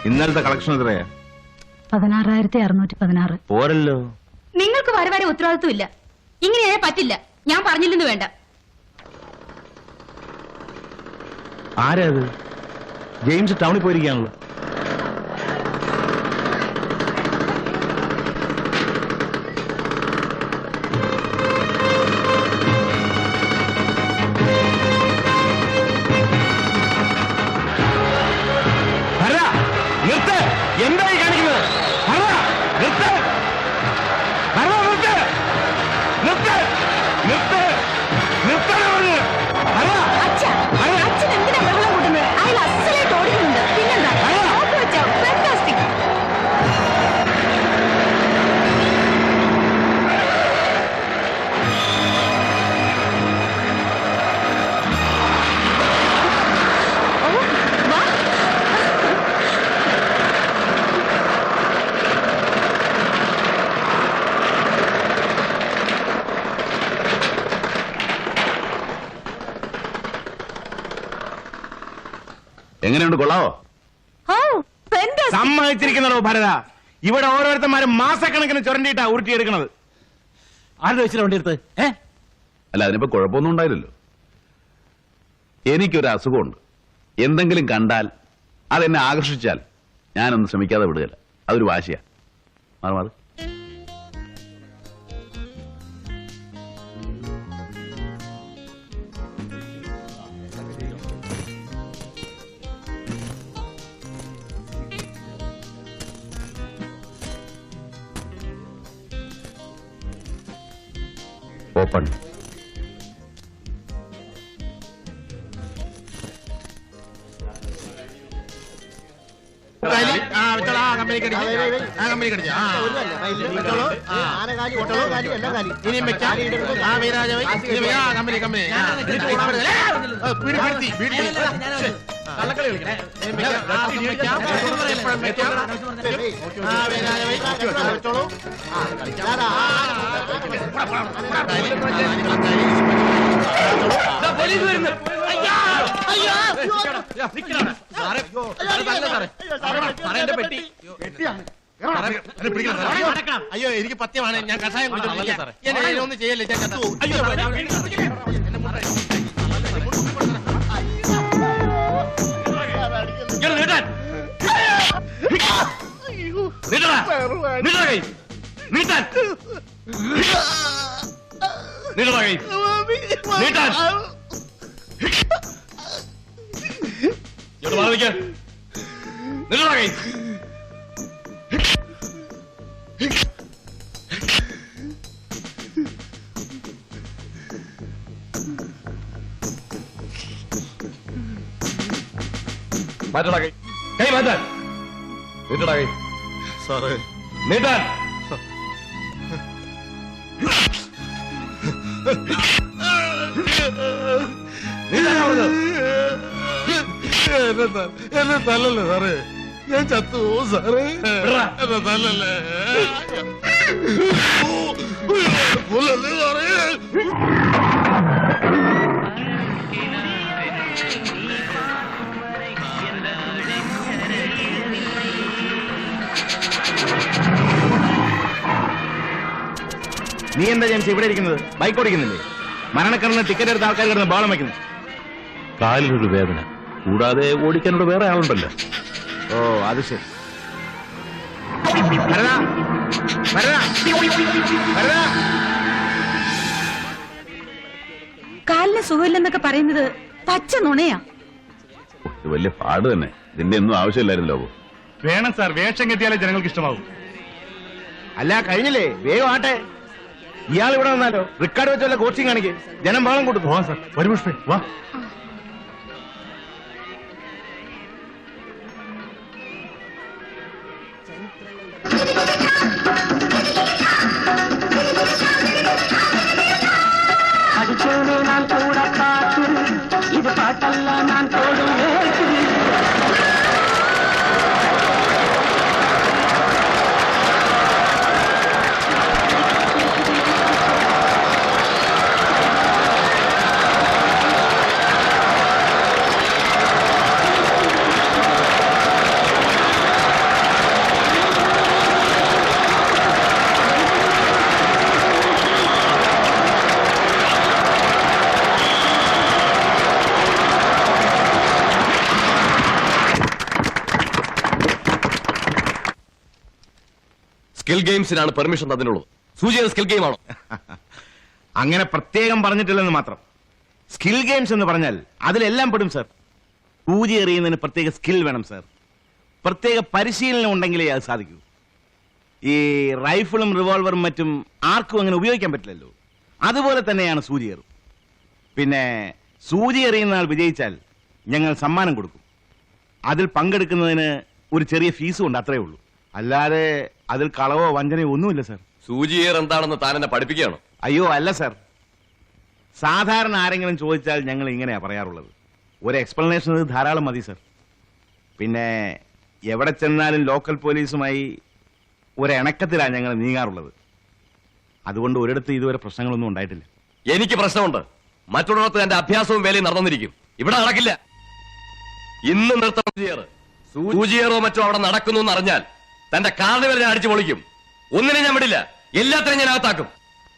ഇന്നലത്തെ കളക്ഷൻ എത്രയാ? 16,616. പോരല്ലോ. നിങ്ങൾക്ക് വരെ ഉത്തരവാദിത്വം ഇല്ല. ഇങ്ങനെയാ പറ്റില്ല. ഞാൻ പറഞ്ഞില്ലെന്ന് വേണ്ട. ആരാ അത്? ജെയിംസ് ടൗണിൽ പോയിരിക്കാണല്ലോ. എന്തായി കാണിക്കുന്നത്? എങ്ങനെയുണ്ട്? കൊള്ളാവോ? സമ്മതിച്ചിരിക്കുന്നോ ഭരത? ഇവിടെ ഓരോരുത്തന്മാരും മാസക്കണക്കിന് ചുരണ്ടിയിട്ടാ ഉരുട്ടിയെടുക്കണത്. ആരുടെ വെച്ചിട്ട് വണ്ടി എടുത്ത്? അല്ല, അതിനിപ്പോ കുഴപ്പമൊന്നും ഉണ്ടായില്ലല്ലോ. എനിക്കൊരു അസുഖമുണ്ട്. എന്തെങ്കിലും കണ്ടാൽ അതെന്നെ ആകർഷിച്ചാൽ ഞാനൊന്നും ശ്രമിക്കാതെ വിടുകയില്ല. അതൊരു വാശിയാ. മാറി ഓപ്പൺ. അയ്യോ, എനിക്ക് പത്യമാണ്. ഞാൻ കഷായം ഒന്നും ചെയ്യല്ലേ. മാറ്റടാ കൈ. കൈ മാറ്റാൻ. നീട്ടടാ കൈ. സാറേ, നീട്ടാൻ. എന്നെ തല്ലല്ലേ സാറേ, ഞാൻ ചത്തുപോകും സാറേ. എന്നെ തല്ലല്ലേ സാറേ. നീ എന്താ ജെയിംസ് ഇവിടെ ഇരിക്കുന്നത്? ബൈക്ക് ഓടിക്കുന്നില്ലേ? മരണക്കിടന്ന് ടിക്കറ്റ് എടുത്ത ആൾക്കാർ കിടന്ന് ബഹളം വയ്ക്കുന്നു. കാലിലൊരു വേദന, കൂടാതെ ഓടിക്കാനോട് വേറെ ആളുണ്ടല്ലോ. ഓ, അത് ശരി. കാലിന് സുഖമില്ലെന്നൊക്കെ പറയുന്നത് പച്ച നുണയാ. വലിയ പാട് തന്നെ. ഇതിന്റെ ഒന്നും ആവശ്യമില്ലായിരുന്നല്ലോ. വേണം സാർ, വേഷം കെട്ടിയാലേ ജനങ്ങൾക്ക് ഇഷ്ടമാവും. അല്ല, കഴിഞ്ഞില്ലേ? വേഗം ആട്ടെ. ഇയാൾ ഇവിടെ വന്നാലോ? റിക്കാർഡ് വെച്ചല്ല കോച്ചിങ് കാണിക്കേ. ജനം ബഹളം കൊടുത്തു. പോവാ സാർ. വരും പുഷ്പേ, വാ. இது பாட்டெல்லாம் நான் போடுவேன். സ്കിൽ ഗെയിംസിനാണ് പെർമിഷൻ തന്നിട്ടുള്ളത്. സൂചിയുടെ സ്കിൽ ഗെയിം ആണോ? അങ്ങനെ പ്രത്യേകം പറഞ്ഞിട്ടില്ലെന്ന് മാത്രം. സ്കിൽ ഗെയിംസ് എന്ന് പറഞ്ഞാൽ അതിലെല്ലാം പെടും സർ. സൂചി എറിയുന്നതിന് പ്രത്യേക സ്കിൽ വേണം സർ. പ്രത്യേക പരിശീലനം ഉണ്ടെങ്കിലേ അത് സാധിക്കൂ. ഈ റൈഫിളും റിവോൾവറും മറ്റും ആർക്കും അങ്ങനെ ഉപയോഗിക്കാൻ പറ്റില്ലല്ലോ. അതുപോലെ തന്നെയാണ് സൂചി എറും. പിന്നെ സൂചി എറിയുന്ന ആൾ വിജയിച്ചാൽ ഞങ്ങൾ സമ്മാനം കൊടുക്കും. അതിൽ പങ്കെടുക്കുന്നതിന് ഒരു ചെറിയ ഫീസും ഉണ്ട്, അത്രേ ഉള്ളൂ. അല്ലാതെ അതിൽ കളവോ വഞ്ചനയോ ഒന്നുമില്ല സർ. സൂചിയേർ എന്താണെന്ന് താൻ എന്നെ പഠിപ്പിക്കുകയാണോ? അയ്യോ അല്ല സർ. സാധാരണ ആരെങ്കിലും ചോദിച്ചാൽ ഞങ്ങൾ ഇങ്ങനെയാ പറയാറുള്ളത്. ഒരു എക്സ്പ്ലനേഷൻ ഇത് ധാരാളം മതി സർ. പിന്നെ എവിടെ ചെന്നാലും ലോക്കൽ പോലീസുമായി ഒരിണക്കത്തിലാണ് ഞങ്ങൾ നീങ്ങാറുള്ളത്. അതുകൊണ്ട് ഒരിടത്ത് ഇതുവരെ പ്രശ്നങ്ങളൊന്നും ഉണ്ടായിട്ടില്ല. എനിക്ക് പ്രശ്നമുണ്ട്. മറ്റുള്ളിടത്ത് എന്റെ അഭ്യാസവും വേലയും നടന്നിരിക്കും. ഇവിടെ നടക്കില്ല. ഇന്ന് നിർത്തണം സൂചിയേർ. സൂചിയേറോ മറ്റോ അവിടെ നടക്കുന്നു എന്ന് അറിഞ്ഞാൽ തന്റെ കാർണിവൽ ഞാൻ അടിച്ചു പൊളിക്കും. ഒന്നിനെ ഞാൻ വിടില്ല. എല്ലാത്തിനും ഞാൻ അകത്താക്കും.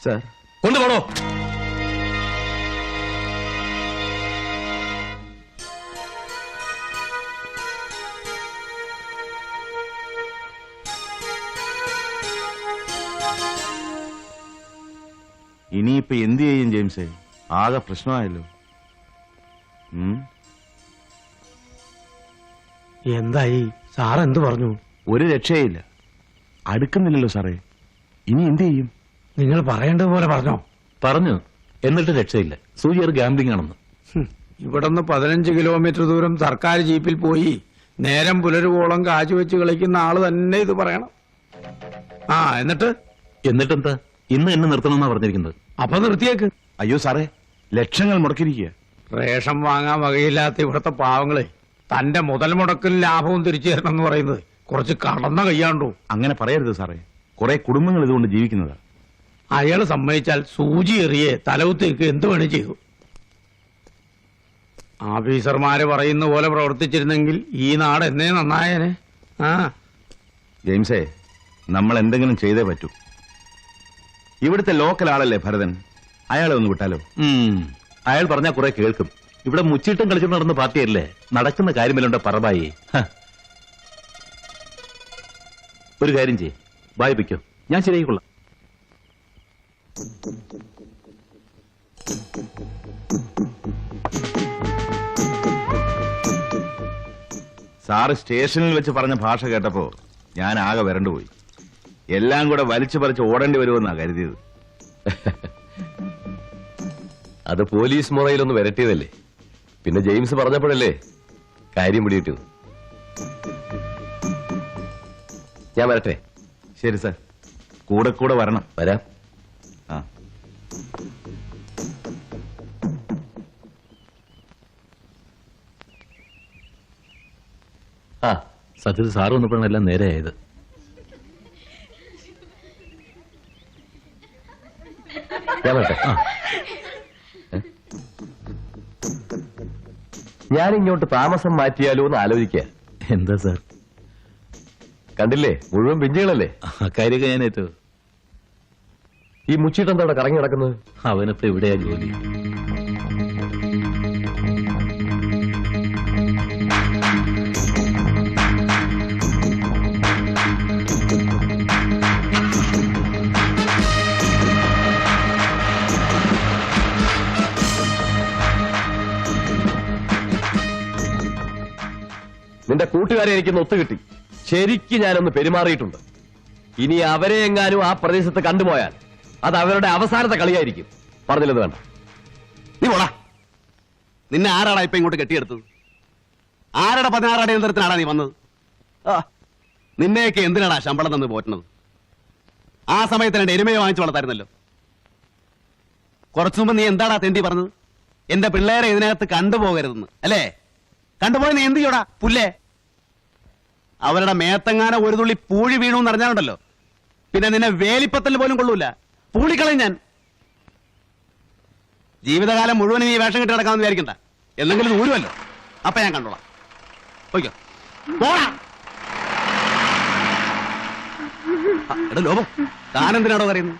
സർ കൊണ്ടുപോണോ? ഇനിയിപ്പോ എന്ത് ചെയ്യും ജെയിംസേ? ആകെ പ്രശ്നമായല്ലോ. എന്തായി? സാർ എന്ത് പറഞ്ഞു? ഒരു രക്ഷയില്ല. അടുക്കുന്നില്ലല്ലോ സാറേ. ഇനി എന്ത് ചെയ്യും? നിങ്ങൾ പറയേണ്ടതുപോലെ പറഞ്ഞോ? പറഞ്ഞു. എന്നിട്ട് രക്ഷയില്ല. സൂചിയേർ ഗാംബ്ലിംഗ് ആണെന്ന്. ഇവിടുന്ന് 15 കിലോമീറ്റർ ദൂരം സർക്കാർ ജീപ്പിൽ പോയി നേരം പുലരുവോളം കാശുവെച്ച് കളിക്കുന്ന ആള് തന്നെ ഇത് പറയണം. എന്നിട്ടെന്താ? ഇന്ന് എന്നെ നിർത്തണമെന്നാ പറഞ്ഞിരിക്കുന്നത്. അപ്പൊ നിർത്തിയേക്ക്. അയ്യോ സാറേ, ലക്ഷങ്ങൾ മുടക്കിയിരിക്കുക. റേഷൻ വാങ്ങാൻ വകയില്ലാത്ത ഇവിടുത്തെ പാവങ്ങളെ തന്റെ മുതൽ മുടക്കും ലാഭവും തിരിച്ചു തരണം എന്ന് പറയുന്നത് കുറച്ച് കടന്ന കയ്യാണ്ടോ? അങ്ങനെ പറയരുത് സാറേ. കുറെ കുടുംബങ്ങൾ ഇതുകൊണ്ട് ജീവിക്കുന്നതാ. അയാൾ സമ്മതിച്ചാൽ സൂചി എറിയെ തലവുത്തേക്ക് എന്ത് വേണേ ചെയ്തു. ഓഫീസർമാര് പറയുന്ന പോലെ പ്രവർത്തിച്ചിരുന്നെങ്കിൽ ഈ നാട് എന്നേ നന്നായേനെ. ജെയിംസേ, നമ്മൾ എന്തെങ്കിലും ചെയ്തേ പറ്റൂ. ഇവിടുത്തെ ലോക്കൽ ആളല്ലേ ഭരതൻ, അയാളെ ഒന്ന് വിട്ടാലോ? അയാൾ പറഞ്ഞാൽ കുറെ കേൾക്കും. ഇവിടെ മുച്ചിട്ടും കളിച്ചു നടന്ന പാർട്ടിയല്ലേ, നടക്കുന്ന കാര്യമില്ലുണ്ട് പറമ്പായി. ഒരു കാര്യം ചെയ്യേ, വായിപ്പിക്കോ, ഞാൻ ശരിയായിക്കൊള്ളാം. സാറ് സ്റ്റേഷനിൽ വെച്ച് പറഞ്ഞ ഭാഷ കേട്ടപ്പോ ഞാൻ ആകെ വരണ്ടുപോയി. എല്ലാം കൂടെ വലിച്ചു പറിച്ച് ഓടേണ്ടി വരുമെന്നാ കരുതിയത്. അത് പോലീസ് മുറയിലൊന്ന് വരട്ടിയതല്ലേ. പിന്നെ ജെയിംസ് പറഞ്ഞപ്പോഴല്ലേ കാര്യം പിടികിട്ടത്. ഞാൻ വരട്ടെ? ശരി സാർ, കൂടെ കൂടെ വരണം. വരാം. സത്യത്തിൽ സാറ് വന്നപ്പോഴാണ് എല്ലാം നേരെയായത്. ഞാൻ വരട്ടെ? ഞാനിങ്ങോട്ട് താമസം മാറ്റിയാലോ എന്ന് ആലോചിക്കുക. എന്താ സാർ? കണ്ടില്ലേ, മുഴുവൻ ബെഞ്ചുകളല്ലേ. അക്കാര്യമൊക്കെ ഞാൻ ഏറ്റു. ഈ മുച്ചിട്ടെന്താ അവിടെ കറങ്ങി നടക്കുന്നത്? അവനിപ്പോ എവിടെയാ ജോലി? നിന്റെ കൂട്ടുകാരെ എനിക്കൊന്ന് ഒത്തുകിട്ടി. ശരിക്ക് ഞാനൊന്ന് പെരുമാറിയിട്ടുണ്ട്. ഇനി അവരെ എങ്ങാനും ആ പ്രദേശത്ത് കണ്ടുപോയാൽ അത് അവരുടെ അവസാനത്തെ കളിയായിരിക്കും. പറഞ്ഞില്ലെന്ന് വേണ്ട. നീ പോടാ. നിന്നെ ആരാടാ ഇപ്പൊ ഇങ്ങോട്ട് കെട്ടിയെടുത്തത്? ആരുടെ 16 അടിയന്തരത്തിനാടാ നീ വന്നത്? നിന്നെയൊക്കെ എന്തിനാടാ ശമ്പളം തന്ന് പോറ്റുന്നത്? ആ സമയത്ത് എന്റെ എരുമയെ വാങ്ങിച്ചു വളർത്തായിരുന്നല്ലോ. കുറച്ചു മുമ്പ് നീ എന്താടാ തെണ്ടി പറഞ്ഞത്? എന്റെ പിള്ളേരെ ഇതിനകത്ത് കണ്ടുപോകരുതെന്ന് അല്ലേ? കണ്ടുപോയി നീ എന്ത് ചെയ്യോടാ പുല്ലേ? അവരുടെ മേത്തങ്ങാനം ഒരു തുള്ളി പൂഴി വീണു എന്ന് അറിഞ്ഞാലുണ്ടല്ലോ, പിന്നെ നിന്നെ വേലിപ്പത്തൽ പോലും കൊള്ളൂല. പൂളിക്കളയും ഞാൻ. ജീവിതകാലം മുഴുവൻ നീ വേഷം കെട്ടി നടക്കാമെന്ന് വിചാരിക്കണ്ട. എന്തെങ്കിലും ദൂരമല്ലോ, അപ്പൊ ഞാൻ കണ്ടോളാം. പോയിക്കോ, പോടാ. എടാ ലോപം, താനെന്തിനാടോ പറയുന്നത്?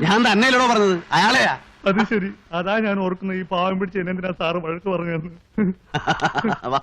ഞാൻ തന്നെയല്ലോ പറഞ്ഞത്, അയാളെയാ. അത് ശരി, അതാ ഞാൻ ഓർക്കുന്നത്. ഈ പാവം പിടിച്ച് എന്തിനാ സാറ് വഴക്ക് പറഞ്ഞതെന്ന്. വാ.